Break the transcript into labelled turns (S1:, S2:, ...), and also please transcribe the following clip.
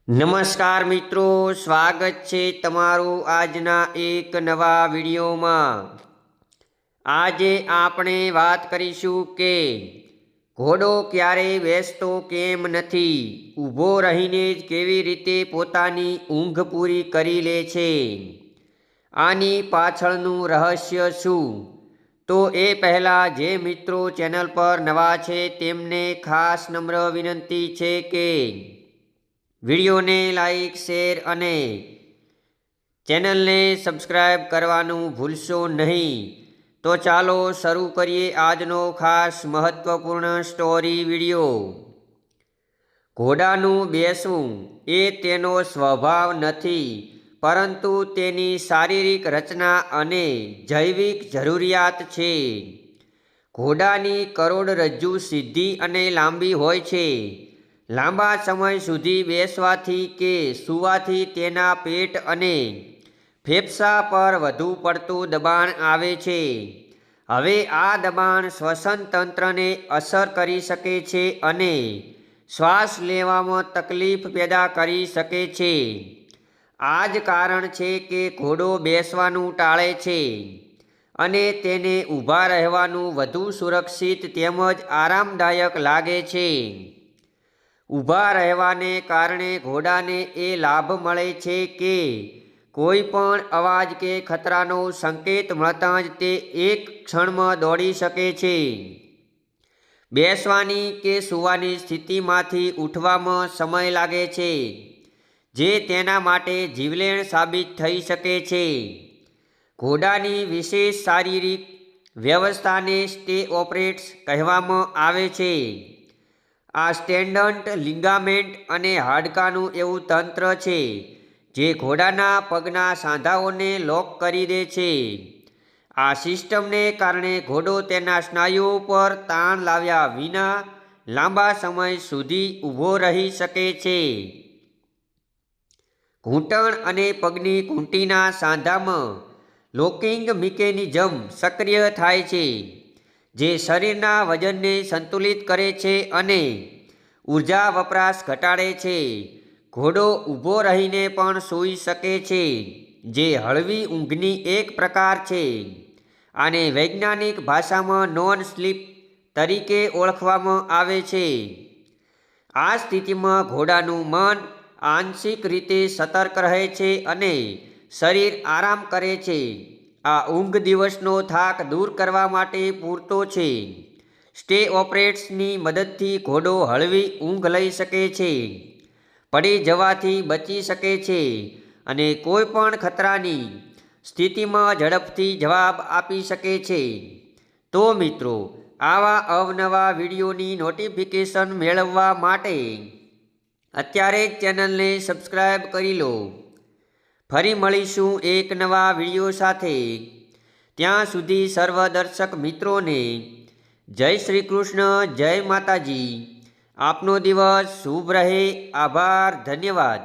S1: નમસ્કાર મિત્રો, સ્વાગત છે તમારું આજના એક નવા વિડીયોમાં। આજે આપણે વાત કરીશું કે ઘોડો ક્યારેય બેસતો કેમ નથી, ઊભો રહીને જ કેવી રીતે પોતાની ઊંઘ પૂરી કરી લે છે, આની પાછળનું રહસ્ય શું? તો એ પહેલાં જે મિત્રો ચેનલ પર નવા છે તેમને ખાસ નમ્ર વિનંતી છે કે વિડીયોને લાઈક, શેર અને ચેનલને સબસ્ક્રાઈબ કરવાનું ભૂલશો નહીં। તો ચાલો શરૂ કરીએ આજનો ખાસ મહત્વપૂર્ણ સ્ટોરી વિડીયો। ઘોડાનું બેસવું એ તેનો સ્વભાવ નથી, પરંતુ તેની શારીરિક રચના અને જૈવિક જરૂરિયાત છે। ઘોડાની કરોડરજ્જુ સીધી અને લાંબી હોય છે। લાંબા સમય સુધી બેસવાથી કે સૂવાથી તેના પેટ અને ફેફસા પર વધુ પડતું દબાણ આવે છે। હવે આ દબાણ શ્વસન તંત્રને અસર કરી શકે છે અને શ્વાસ લેવામાં તકલીફ પેદા કરી શકે છે। આ જ કારણ છે કે ઘોડો બેસવાનું ટાળે છે અને તેને ઊભા રહેવાનું વધુ સુરક્ષિત તેમજ આરામદાયક લાગે છે। ઊભા રહેવાને કારણે ઘોડાને એ લાભ મળે છે કે કોઈ પણ અવાજ કે ખતરાનો સંકેત મળતાં જ તે એક ક્ષણમાં દોડી શકે છે। બેસવાની કે સૂવાની સ્થિતિમાંથી ઉઠવામાં સમય લાગે છે, જે તેના માટે જીવલેણ સાબિત થઈ શકે છે। ઘોડાની વિશેષ શારીરિક વ્યવસ્થાને સ્ટે ઓપરેટ્સ કહેવામાં આવે છે। આ સ્ટેન્ડન્ટ લિગામેન્ટ અને હાડકાનું એવું તંત્ર છે જે ઘોડાના પગના સાંધાઓને લોક કરી દે છે। આ સિસ્ટમને કારણે ઘોડો તેના સ્નાયુઓ પર તાણ લાવ્યા વિના લાંબા સમય સુધી ઊભો રહી શકે છે। ઘૂંટણ અને પગની ઘૂંટીના સાંધામાં લોકિંગ મિકેનિઝમ સક્રિય થાય છે, જે શરીરના વજનને સંતુલિત કરે છે અને ઊર્જા વપરાશ ઘટાડે છે। ઘોડો ઊભો રહીને પણ સૂઈ શકે છે, જે હળવી ઊંઘની એક પ્રકાર છે। આને વૈજ્ઞાનિક ભાષામાં નોન સ્લીપ તરીકે ઓળખવામાં આવે છે। આ સ્થિતિમાં ઘોડાનું મન આંશિક રીતે સતર્ક રહે છે અને શરીર આરામ કરે છે। આ ઊંઘ દિવસનો થાક દૂર કરવા માટે પૂરતો છે। સ્ટે ઓપરેટ્સની મદદથી ઘોડો હળવી ઊંઘ લઈ શકે છે, પડી જવાથી બચી શકે છે અને કોઈ પણ ખતરાની સ્થિતિમાં ઝડપથી જવાબ આપી શકે છે। તો મિત્રો, આવા અવનવા વિડીયોની નોટિફિકેશન મેળવવા માટે અત્યારે જ ચેનલને સબસ્ક્રાઈબ કરી લો। ફરી મળીશું એક નવા વિડીયો સાથે। ત્યાં સુધી સર્વ દર્શક મિત્રોને જય શ્રી કૃષ્ણ, જય માતાજી। આપનો દિવસ શુભ રહે। આભાર, ધન્યવાદ।